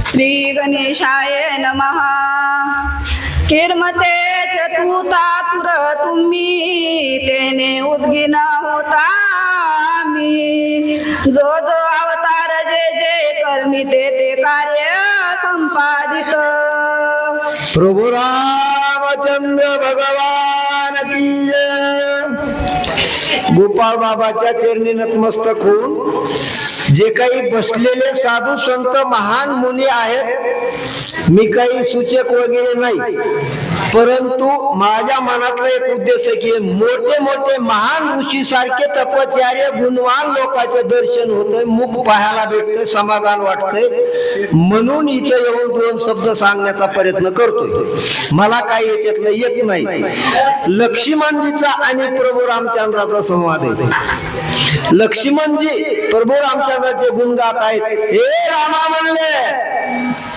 श्री गणेशाय नमः। किरमते चतुतातुर तुम्ही तेने उद्गिन होता मी। जो जो अवतार जे जे कर्मी ते कार्य संपादित। प्रभु रामचंद्र भगवान की जय। गोपाळ बाबाच्या चरणी नतमस्तक होऊन जे काही बसलेले साधू संत महान मुनी आहेत, मी काही सूचक वगैरे नाही, परंतु माझ्या मनातला एक उद्देश आहे की मोठे मोठे महान ऋषी सारखे तपचार्य गुणवान लोकांचे दर्शन होतंय, मुख पाहायला भेटतंय, समाधान वाटतंय, म्हणून इथे येऊन दोन शब्द सांगण्याचा प्रयत्न करतोय। मला काही याच्यातलं येत नाही। लक्ष्मणजीचा आणि प्रभू रामचंद्राचा संवाद आहे। लक्ष्मणजी प्रभू रामचंद्राचे गुण गात आहेत। हे रामा म्हणले,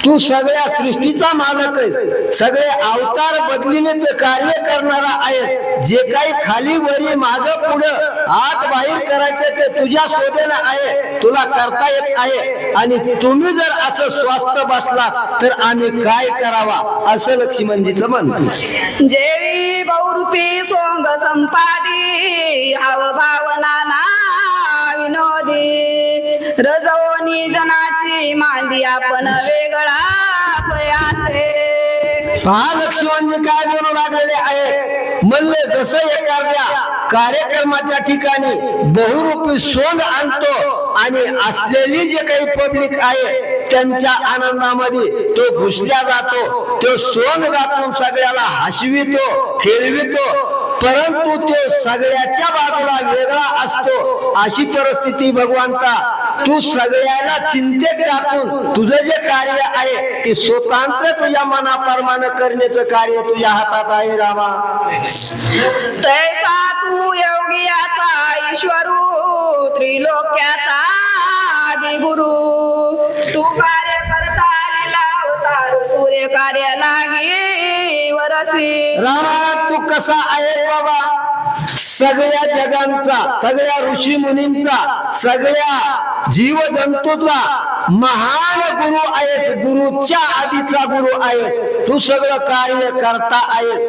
तू सगळ्या सृष्टीचा मालक आहेस, सगळे अवतार बदलिण्याचं कार्य करणारा आहेस, जे काही खाली वरी माग पुढं आत बाहेर करायचं ते तुझ्या शोधेनं आहे, तुला करता येत आहे, आणि तुम्ही जर असं स्वस्थ बसला तर आम्ही काय करावा, असं लक्ष्मणजीचं म्हणतो। जेवी बहुरूपी सोंग संपादी हाव भावना ना विनोदी। रजवणी जनाची मांदी आपण वेगळा पयासे। पहा लक्ष्मणजी काय बोलू लागलेले आहे। म्हणले जसं एखाद्या कार्यक्रमाच्या ठिकाणी बहुरूपी सोंग आणतो आणि असलेली जे काही पब्लिक आहे त्यांच्या आनंदामध्ये तो घुसल्या जातो, तो सोंग दाखवून सगळ्याला हसवितो, खेळवितो, परंतु तो सगळ्याच्या बाजूला वेगळा असतो। अशी परिस्थिती भगवंता तू सगळ्याला चिंतेत टाकून तुझं जे कार्य आहे ते स्वतंत्र तुझ्या मनाप्रमाणे करण्याचं कार्य तुझ्या हातात आहे रामा। तैसा तू योगियाचा ईश्वरू त्रिलोक्याचा आदि गुरु। तू कार्य करता लीला अवतार सूर्य कार्य लागी वरसी। रामा तू कसा आहे बाबा, सगळ्या जगांचा, सगळ्या ऋषी मुनींचा, सगळ्या जीव जंतूचा महान गुरु आहेस, गुरुच्या आधीचा गुरु आहेस, तू सगळं कार्य करता आहेस।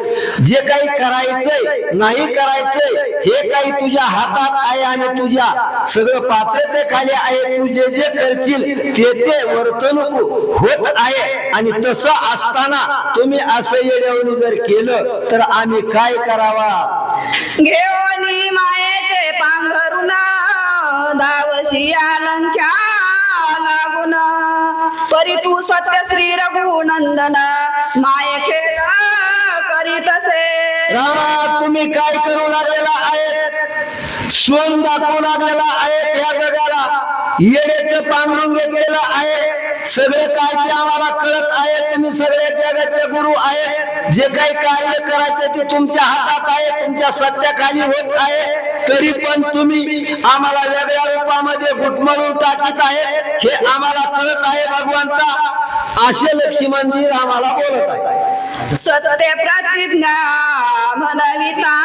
जे काही करायचंय नाही करायचंय हे काही तुझ्या हातात आहे आणि तुझ्या सगळं पात्रतेखाली आहे। तू जे जे करशील ते ते वर्तणूक होत आहे, आणि तसं असताना तुम्ही असं येड्यावणी जर केलं तर आम्ही काय करावा। घेऊनी मायेचे पांघरून धावशी अलंख्या लागून। परी तू सत्य श्री रघुनंदन माये खेळ करीतसे। रामा तुम्ही काय करू लागलेला आहे, सोन दाखवू लागलेला आहे, या जगाला येड्याचं पांघरून घेतलेलं आहे। सगळे काय ते आम्हाला कळत आहे, तुम्ही सगळे जगाचे गुरु आहे, जे काही कार्य करायचे ते तुमच्या हातात आहे, तुमच्या सत्याखाली होत आहे, तरी पण तुम्ही आम्हाला वेगळ्या रूपामध्ये घुटमळून टाकीत आहे, हे आम्हाला कळत आहे भगवंता। असे लक्ष्मणजी रामाला बोलत आहे। सत्य प्रतिज्ञा म्हणविता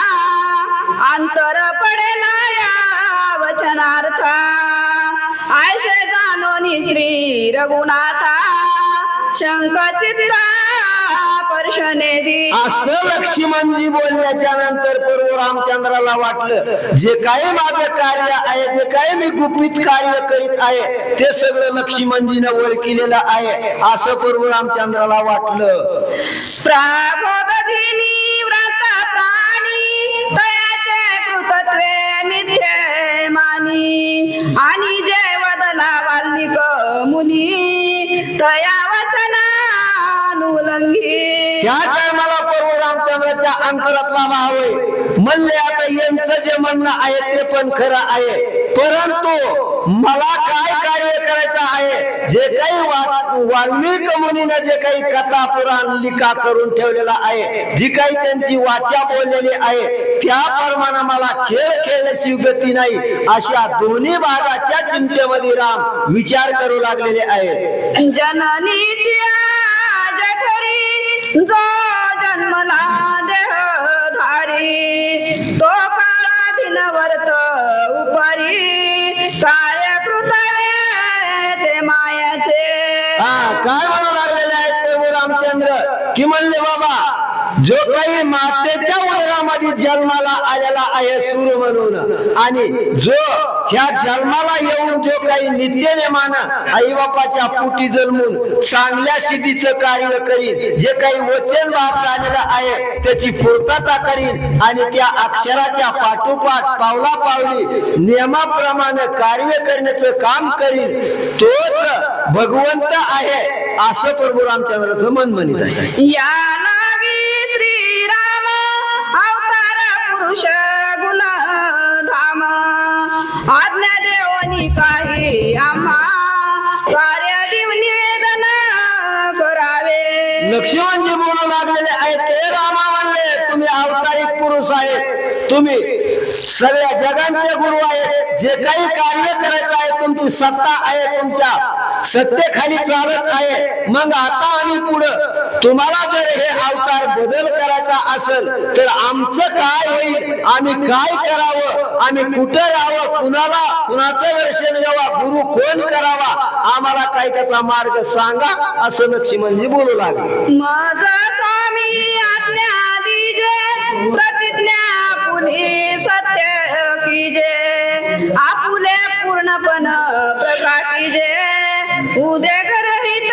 अंतर पडेना या वचनार्थ। आयशे जानोनी श्री रघुनाथा शंकचित्ता पर्शने दी। असं लक्ष्मणजी बोलल्याच्या नंतर प्रभू रामचंद्राला वाटलं जे काही माझं कार्य आहे, जे काही मी गुपित कार्य करीत आहे ते सगळं लक्ष्मणजीनं ओळखलेलं आहे, असं प्रभू रामचंद्राला वाटलं। प्रागोदधिनी व्रत प्राणी तयाचे कृतत्वे मिथ्ये मानी। आणि जे वदला वाल्मिक मुनी तया वचनानुलंघी। त्या टायमाला प्रभू रामचंद्राच्या अंतरातला भाव आहे, म्हणले आता यांचं जे म्हणणं आहे ते पण खरं आहे, परंतु मला काय कार्य करायचं आहे, जे काही वाल्मिक मुनीने जे काही कथा पुराण लिखा करून ठेवलेला आहे, जी काही त्यांची वाचा बोललेली आहे त्याप्रमाणे मला खेळ खेळण्याची गती नाही, अशा दोन्ही भागाच्या चिंतेमध्ये राम विचार करू लागलेले आहे। जननीची जठरी जो जन्मला देहधारी, तो काळाधीन वर्त कार्य कृतावे ते मायाचे. काय म्हणू लागलेले आहेत प्रभू रामचंद्र की म्हणले बाबा जो काही मातेच्या उदरामध्ये जन्माला आलेला आहे सूर म्हणून आणि जो ह्या जन्माला येऊन जो काही नित्यनेमानं आई बापाच्या पोटी जन्मून चांगल्या सिद्धीचं कार्य करीन, जे काही वचन भाग झालेलं आहे त्याची पूर्तता करीन आणि त्या अक्षराच्या पाठोपाठ पावला पावली नियमाप्रमाणे कार्य करण्याचं काम करीन, तोच भगवंत आहे असं प्रभू रामचंद्राचं मन म्हणत आहे. या नागी श्रीराम अवतार पुरुष गुण धाम आज्ञा देवनी काही आम्हा कार्य निवेदन करावे. लक्ष्मणजी बोलू लागलेले आहेत ते रामा म्हणले तुम्ही अवतारिक पुरुष आहेत, तुम्ही सगळ्या जगांचे गुरु आहेत, जे काही कार्य करायचं आहे तुमची सत्ता आहे, तुमच्या सत्तेखाली चालत आहे. मग आता आम्ही पुढं तुम्हाला जर हे अवतार बदल करायचा असेल तर आमचं काय होईल, आम्ही काय करावं, आम्ही कुठं राहावं, कुणाचं दर्शन घ्यावं, गुरु कोण करावा, आम्हाला काय त्याचा मार्ग सांगा असं लक्ष्मणजी बोलू लागले. मज स्वामी आज्ञा दीजे प्रतिज्ञा पुनी सत्य कीजे आपुले पूर्णपण प्रकाटीजे उदे करहित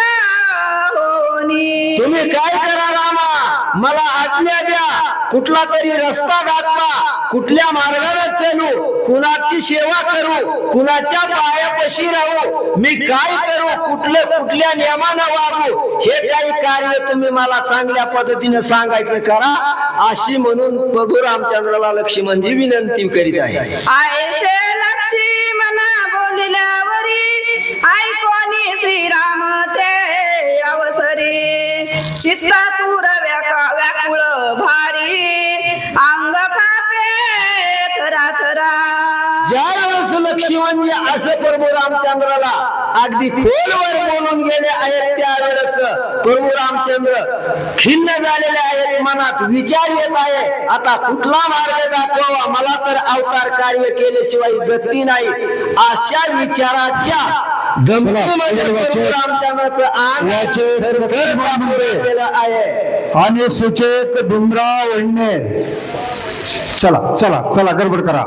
होनी. तुम्ही काय करा रामा, मला आज्ञा द्या, कुठला तरी रस्ता दाखवा, कुठल्या मार्गाने चालू, कुणाची सेवा करू, कुणाच्या पायापाशी राहू, मी काय करू, कुठल्या नियमानं वागू, हे काही कार्य तुम्ही मला चांगल्या पद्धतीने सांगायचं करा अशी म्हणून प्रभू रामचंद्राला लक्ष्मणजी विनंती करीत आहे. आयसे लक्ष्मण बोलिल्यावरी ऐकोनी श्रीराम ते अवसरी चित्ता तूर व्याकुळ भारी अंग कापे थरा थरा. ज्यावेळेस लक्ष्मणजी असं प्रभू रामचंद्राला अगदी खोलवर बोलून गेले आहेत त्यावेळेस प्रभू रामचंद्र खिन्न झालेले आहेत, मनात विचार येत आहे आता कुठला मार्ग दाखवावा, मला तर अवतार कार्य केल्याशिवाय गती नाही, अशा विचाराच्या धमकीमध्ये प्रभू रामचंद्राचं अंग थरथर कापलेलं आहे. आणि सुचेत डुमराव वळणे. चला चला चला गडबड करा.